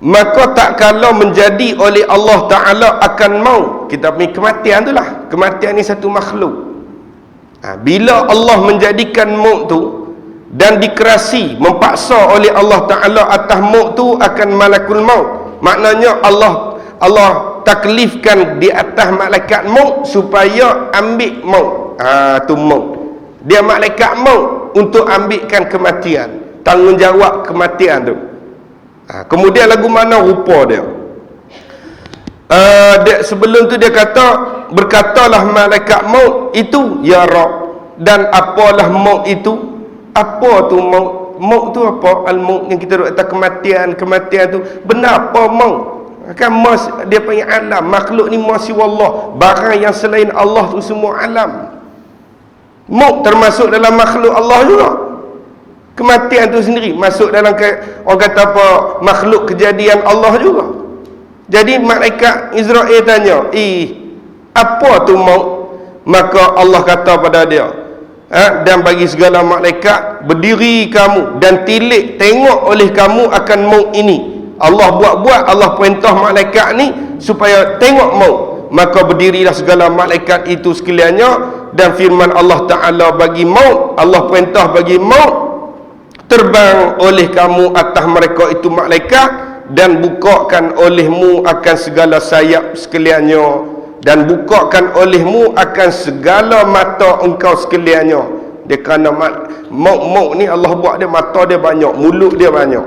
maka tak kalau menjadi oleh Allah Ta'ala akan maut. Kita punya kematian tu lah, kematian ni satu makhluk. Bila Allah menjadikan maut tu dan dikerasi, mempaksa oleh Allah Ta'ala atas maut tu akan malakul maut, maknanya Allah taklifkan di atas malaikat maut supaya ambil maut. Tu maut, dia malaikat maut untuk ambilkan kematian, tanggungjawab kematian tu. Kemudian lagu mana rupa dia? Sebelum tu dia kata, berkatalah malaikat maut itu, ya Rabb, dan apalah maut itu? Apa tu maut? Maut tu apa? Al-maut yang kita duduk atas kematian tu. Benda apa maut? Kan dia panggil alam, makhluk ni masih wallah, barang yang selain Allah tu semua alam. Maut termasuk dalam makhluk Allah juga. Kematian tu sendiri masuk dalam orang kata apa, makhluk kejadian Allah juga. Jadi malaikat Israel tanya, apa tu maut? Maka Allah kata pada dia, dan bagi segala malaikat, berdiri kamu dan tilik tengok oleh kamu akan maut ini. Allah buat-buat, Allah perintah malaikat ni supaya tengok maut. Maka berdirilah segala malaikat itu sekaliannya, dan firman Allah Ta'ala bagi maut, Allah perintah bagi maut, terbang oleh kamu atas mereka itu malaikat, dan bukakan olehmu akan segala sayap sekaliannya, dan bukakan olehmu akan segala mata engkau sekaliannya. Dia kerana maut ni Allah buat dia, mata dia banyak, mulut dia banyak,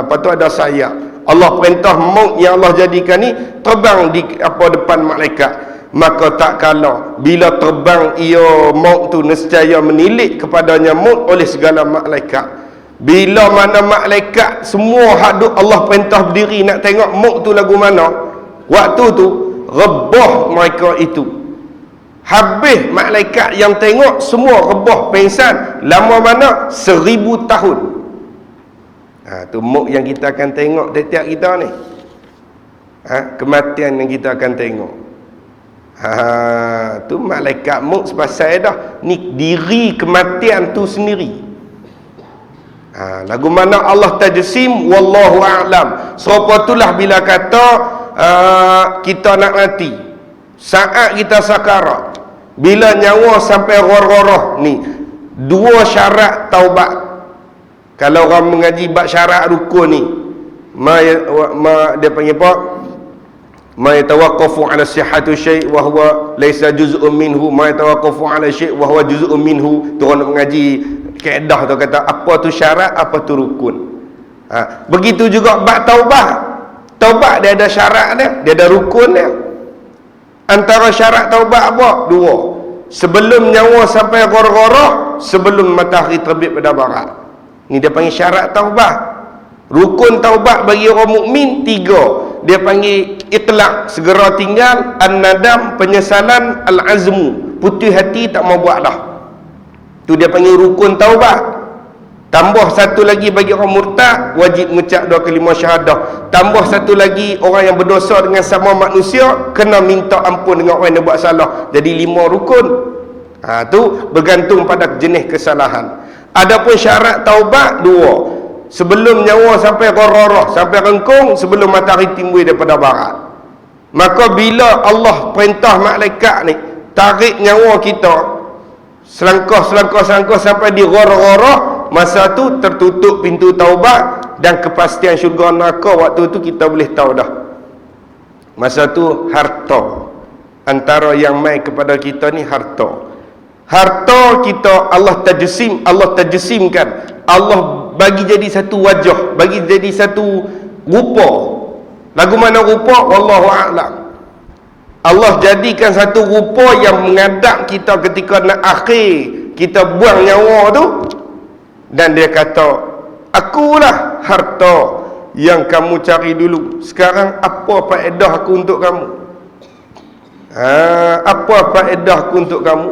lepas tu ada sayap. Allah perintah maut yang Allah jadikan ni terbang di depan malaikat. Maka tak kala bila terbang ia maut tu, nescaya menilik kepadanya maut oleh segala malaikat. Bila mana malaikat semua hadut Allah perintah berdiri nak tengok maut tu lagu mana, waktu tu rebah mereka itu. Habis malaikat yang tengok semua rebah pengsan. Lama mana? 1000 tahun. Tu maut yang kita akan tengok tiap-tiap kita ni. Kematian yang kita akan tengok. Tu malaikat maut sepasal dah. Ni diri kematian tu sendiri. Lagu mana Allah tajsim, wallahu a'lam. Serupa itulah bila kata kita nak mati, saat kita sakarat, bila nyawa sampai roh-roh ni, 2 syarat taubat. Kalau orang mengaji bab syarat rukun ni, dia panggil apa? Ma yatawaqqafu 'ala sihhati syai' wa huwa laysa juz'un minhu, ma yatawaqqafu 'ala syai' wa huwa juz'un minhu. Tu orang mengaji kaedah tu kata apa tu syarat, apa tu rukun. Begitu juga bab taubat. Taubat dia ada syarat dia ada rukun dia. Antara syarat taubat apa? 2. Sebelum nyawa sampai ghar-gharah, sebelum matahari terbit pada barat. Ni dia panggil syarat taubat. Rukun taubat bagi orang mukmin 3. Dia panggil iqla', segera tinggal, an-nadam, penyesalan, al-azmu, putih hati tak mau buat dah. Tu dia panggil rukun taubat. Tambah satu lagi bagi orang murtad, wajib mengucap 2 kalimah syahadah. Tambah satu lagi orang yang berdosa dengan sama manusia, kena minta ampun dengan orang yang buat salah. Jadi 5 rukun. Tu bergantung pada jenis kesalahan. Adapun syarat taubat 2. Sebelum nyawa sampai ghararah, sampai rengkung, sebelum matahari timbul daripada barat. Maka bila Allah perintah malaikat ni tarik nyawa kita, selangkah sampai di ghararah, masa tu tertutup pintu taubat, dan kepastian syurga neraka waktu tu kita boleh tahu dah. Masa tu harta, antara yang mai kepada kita ni harta. Harta kita Allah tajsimkan, Allah bagi jadi satu wajah, bagi jadi satu rupa. Lagu mana rupa? Wallahu a'lam. Allah jadikan satu rupa yang mengadap kita ketika nak akhir kita buang nyawa tu. Dan dia kata, akulah harta yang kamu cari dulu. Sekarang apa faedah aku untuk kamu? Apa faedah aku untuk kamu?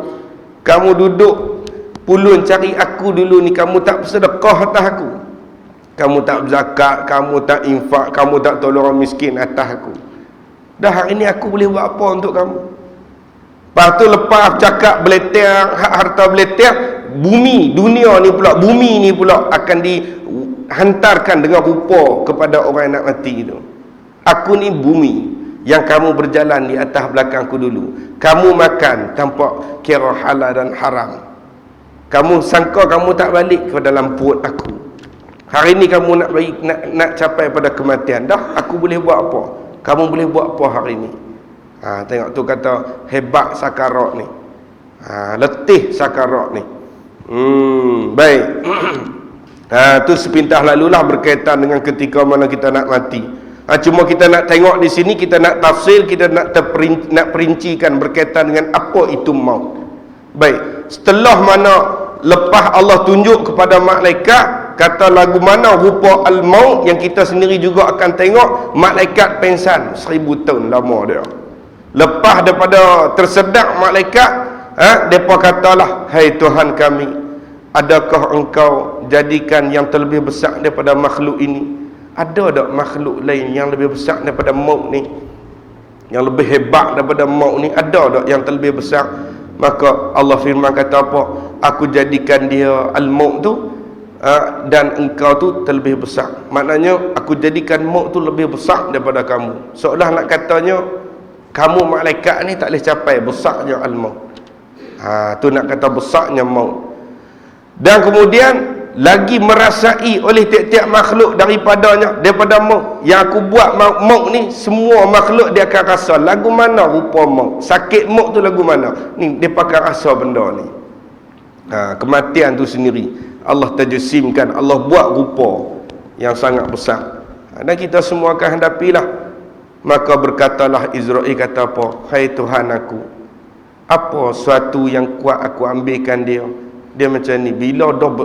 Kamu duduk pulun cari aku dulu ni, kamu tak bersedekah atas aku, kamu tak berzakat, kamu tak infak, kamu tak tolong orang miskin atas aku. Dah hari ni aku boleh buat apa untuk kamu? Lepas tu lepas cakap beletar, harta beletar, bumi, dunia ni pula, bumi ni pula akan hantarkan dengan rupa kepada orang yang nak mati itu. Aku ni bumi yang kamu berjalan di atas belakangku dulu. Kamu makan tanpa kira halal dan haram. Kamu sangka kamu tak balik ke dalam perut aku. Hari ni kamu nak capai pada kematian. Dah, aku boleh buat apa? Kamu boleh buat apa hari ni? Tengok tu kata hebat sakarat ni. Letih sakarat ni. Baik. Tu sepintas lalulah berkaitan dengan ketika mana kita nak mati. Cuma kita nak tengok di sini, kita nak tafsir, kita nak perincikan berkaitan dengan apa itu maut. Baik, setelah mana lepas Allah tunjuk kepada malaikat, kata lagu mana rupa al-maut, yang kita sendiri juga akan tengok, malaikat pengsan 1000 tahun lama dia. Lepas daripada tersedak malaikat, depa katalah, hai Tuhan kami, adakah engkau jadikan yang terlebih besar daripada makhluk ini? Ada tak makhluk lain yang lebih besar daripada maut ni? Yang lebih hebat daripada maut ni? Ada tak yang terlebih besar? Maka Allah firman kata apa? Aku jadikan dia al-maut tu, dan engkau tu terlebih besar. Maknanya aku jadikan maut tu lebih besar daripada kamu. Seolah nak katanya kamu malaikat ni tak boleh capai besarnya al-maut. Tu nak kata besarnya maut. Dan kemudian lagi merasai oleh tiap-tiap makhluk daripada maut. Yang aku buat maut ni, semua makhluk dia akan rasa lagu mana rupa maut. Sakit maut tu lagu mana. Ni dia akan rasa benda ni. Kematian tu sendiri Allah terjesimkan, Allah buat rupa yang sangat besar. Dan kita semua akan hadapilah. Maka berkatalah Israel, kata apa? Hai Tuhan aku, apa suatu yang kuat aku ambilkan dia. Dia macam ni, bila dah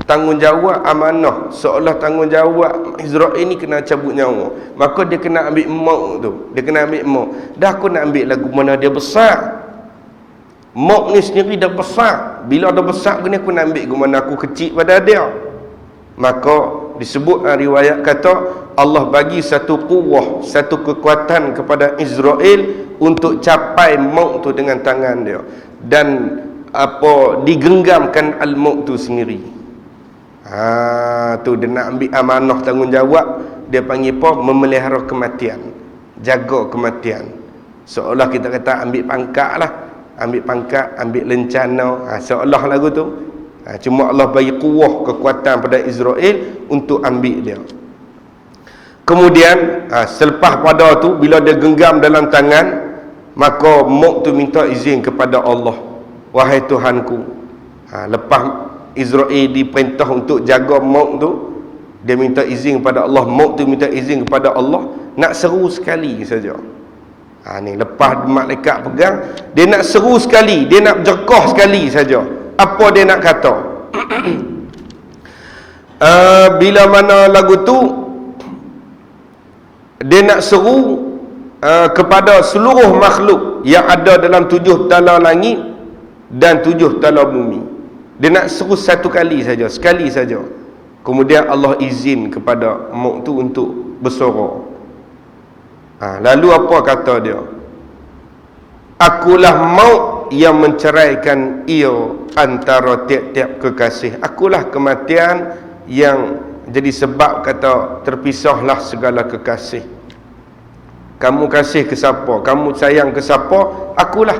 tanggungjawab amanah, seolah tanggungjawab Israel ni kena cabut nyawa, maka dia kena ambil maut tu. Dia kena ambil maut. Dah aku nak ambil lagu mana dia besar. Maut ni sendiri dah besar. Bila dah besar ni aku nak ambil lagu mana aku kecil pada dia. Maka disebut riwayat kata Allah bagi satu kuwah, satu kekuatan kepada Israel untuk capai maut tu dengan tangan dia. Dan digenggamkan al-maut tu sendiri. Tu dia nak ambil amanah tanggungjawab. Dia panggil apa? Memelihara kematian, jaga kematian. Seolah kita kata ambil pangkat lah, ambil pangkat, ambil lencana, seolah lagu tu. Cuma Allah bagi kuwah, kekuatan pada Israel untuk ambil dia. Kemudian selepas pada tu, bila dia genggam dalam tangan, maka maut tu minta izin kepada Allah. Wahai Tuhanku, lepas Israel diperintah untuk jaga maut tu, dia minta izin kepada Allah. Maut tu minta izin kepada Allah, nak seru sekali saja. Ni lepas malaikat pegang, dia nak seru sekali, dia nak jerkah sekali saja. Apa dia nak kata? Bila mana lagu tu dia nak seru kepada seluruh makhluk yang ada dalam 7 tala langit dan 7 tala bumi. Dia nak seru satu kali saja, sekali saja. Kemudian Allah izin kepada maut tu untuk bersuara. Lalu apa kata dia? Akulah maut yang menceraikan ia antara tiap-tiap kekasih. Akulah kematian yang jadi sebab kata terpisahlah segala kekasih. Kamu kasih ke siapa, kamu sayang ke siapa, akulah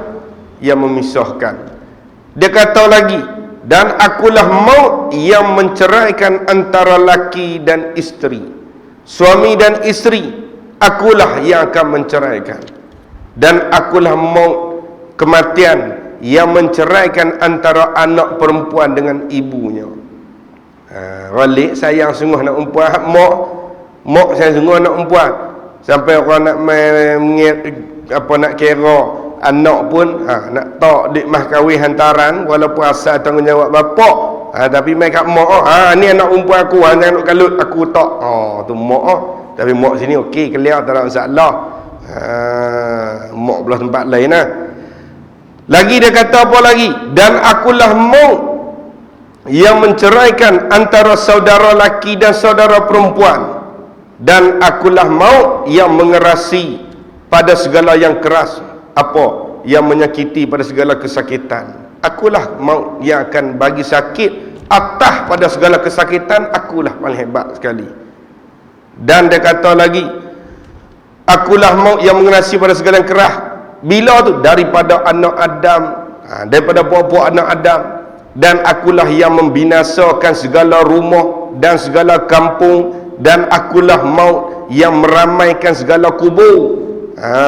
yang memisahkan. Dia kata lagi, dan akulah maut yang menceraikan antara laki dan isteri. Suami dan isteri, akulah yang akan menceraikan. Dan akulah maut, kematian yang menceraikan antara anak perempuan dengan ibunya. Walik sayang sungguh nak perempuan, mak sayang sungguh nak perempuan. Sampai orang nak nak kira anak pun nak tak dik mah kahwin hantaran, walaupun asal tanggungjawab bapak, tapi mai kat mak, ni anak perempuan aku, jangan nak kalut aku tak. Tu mak. Tapi mak sini okey, clear, tak ada masalah. Mak belah tempat lain lah. Lagi dia kata apa lagi? Dan akulah maut yang menceraikan antara saudara laki dan saudara perempuan. Dan akulah maut yang mengerasi pada segala yang keras. Yang menyakiti pada segala kesakitan. Akulah maut yang akan bagi sakit atas pada segala kesakitan, akulah paling hebat sekali. Dan dia kata lagi, akulah maut yang mengenasi pada segala yang kerah. Bila tu? Daripada anak Adam, daripada buah-buah anak Adam. Dan akulah yang membinasakan segala rumah dan segala kampung. Dan akulah maut yang meramaikan segala kubur.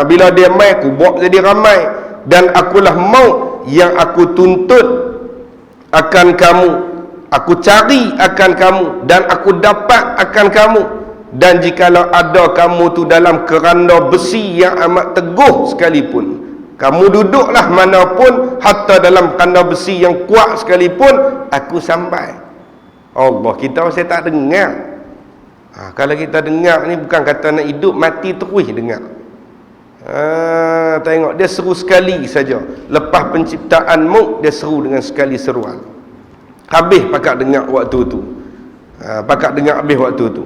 Bila dia mai, kubur jadi ramai. Dan akulah maut yang aku tuntut akan kamu, aku cari akan kamu, dan aku dapat akan kamu. Dan jikalau ada kamu tu dalam keranda besi yang amat teguh sekalipun, kamu duduklah manapun, hatta dalam keranda besi yang kuat sekalipun, aku sampai. Allah, kita masih tak dengar. Kalau kita dengar ni bukan kata nak hidup, mati terus dengar. Tengok, dia seru sekali saja. Lepas penciptaanmu, dia seru dengan sekali seruan. Habis pakat dengar waktu tu. Pakat dengar habis waktu tu.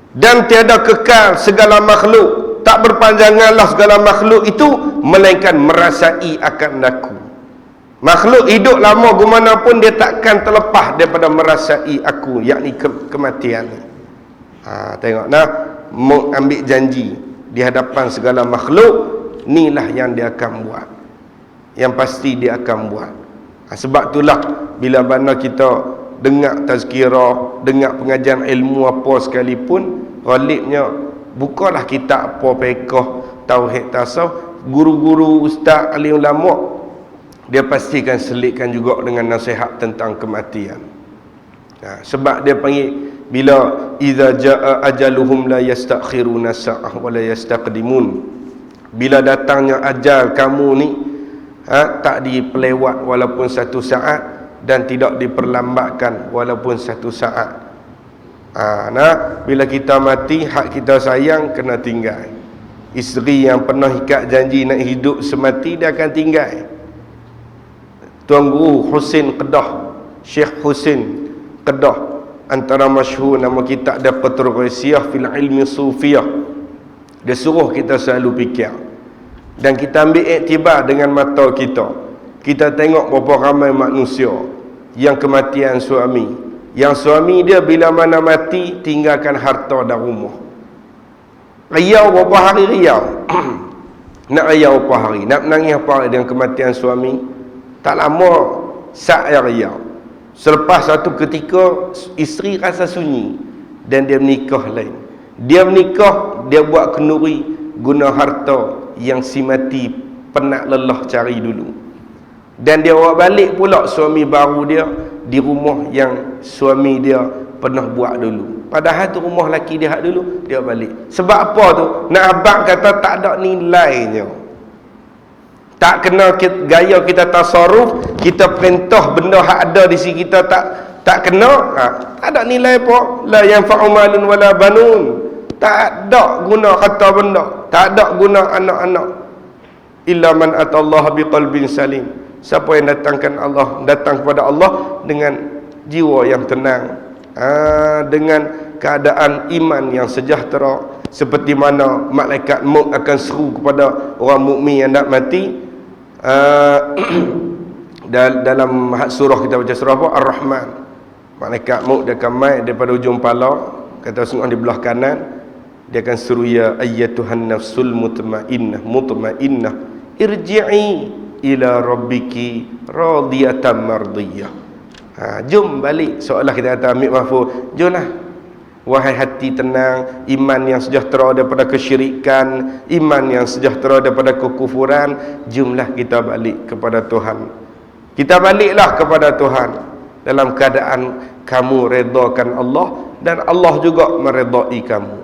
Dan tiada kekal segala makhluk, tak berpanjanganlah segala makhluk itu, melainkan merasai akan aku. Makhluk hidup lama gimana pun, dia takkan terlepas daripada merasai aku, yakni kematian ni. Tengok nah, mau ambil janji di hadapan segala makhluk, inilah yang dia akan buat, yang pasti dia akan buat. Sebab itulah bila mana kita dengar tazkirah, dengar pengajian ilmu apa sekalipun, ghalibnya bukalah kitab apa fiqh, tauhid, tasawuf, guru-guru, ustaz, alim ulama, dia pastikan selitkan juga dengan nasihat tentang kematian. Sebab dia panggil, bila idza jaa ajaluhum la yastakhiruna sa'ah wa la yastaqdimun, bila datangnya ajal kamu ni, tak dipelewat walaupun satu saat, dan tidak diperlambatkan walaupun satu saat. Bila kita mati, hak kita sayang kena tinggal. Isteri yang pernah ikat janji nak hidup semati, dia akan tinggal. Tuan Guru Husin Kedah, Syekh Husin Kedah, antara masyhur nama kitab dia Petrogresiyah fil ilmi sufiyah. Dia suruh kita selalu fikir, dan kita ambil iktibar dengan mata kita. Kita tengok berapa ramai manusia yang kematian suami, yang suami dia bila mana mati tinggalkan harta dan rumah. Riau berapa hari riau nak riau berapa hari, nak menangis apa hari dengan kematian suami. Tak lama saya riau. Selepas satu ketika isteri rasa sunyi dan dia menikah lain. Dia menikah, dia buat kenduri guna harta yang si mati penat lelah cari dulu. Dan dia bawa balik pula suami baru dia di rumah yang suami dia pernah buat dulu. Padahal tu rumah laki dia hak dulu, dia balik. Sebab apa tu? Nak abang kata tak ada nilainya. Tak kena gaya kita tasarruf, kita perintah benda hak ada di sisi kita, tak kena, tak ada nilai apa. La yanfa'u malun wala banun. Tak ada guna kata benda, tak ada guna anak-anak. Illa man atallaha biqalbin salim. Siapa yang datang kepada Allah dengan jiwa yang tenang, dengan keadaan iman yang sejahtera, seperti mana malaikat maut akan seru kepada orang mukmin yang nak mati. Dalam surah kita baca surah apa? Ar-Rahman. Malaikat maut dia akan mai daripada ujung kepala, kata sungguh di belah kanan, dia akan seru, ya ayyatuhan nafsul mutmainnah irji'i ila rabbiki radiyatan mardiyah. Jom balik, seolah kita kata ambil mahfuz, jomlah wahai hati tenang, iman yang sejahtera daripada kesyirikan, iman yang sejahtera daripada kekufuran, jomlah kita balik kepada Tuhan. Kita baliklah kepada Tuhan dalam keadaan kamu redakan Allah dan Allah juga meredai kamu.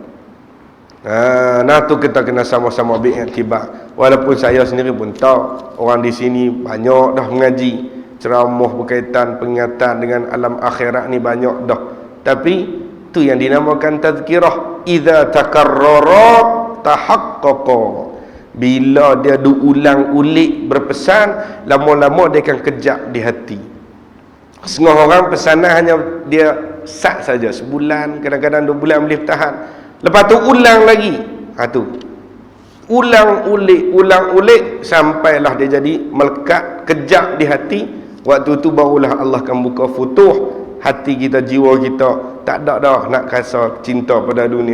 Nah tu kita kena sama-sama beriktibar. Walaupun saya sendiri pun tahu orang di sini banyak dah mengaji, ceramah berkaitan pengingatan dengan alam akhirat ni banyak dah. Tapi tu yang dinamakan tazkirah. Idza takarrara tahaqqaqa. Bila dia diulang-ulik berpesan, lama-lama dia akan kejap di hati. Setengah orang pesanan hanya dia sat saja sebulan, kadang-kadang 2 bulan boleh bertahan. Lepas tu ulang lagi. Tu ulang-ulik sampailah dia jadi melekat, kejap di hati. Waktu tu barulah Allah akan buka futuh hati kita, jiwa kita tak ada dah nak rasa cinta pada dunia.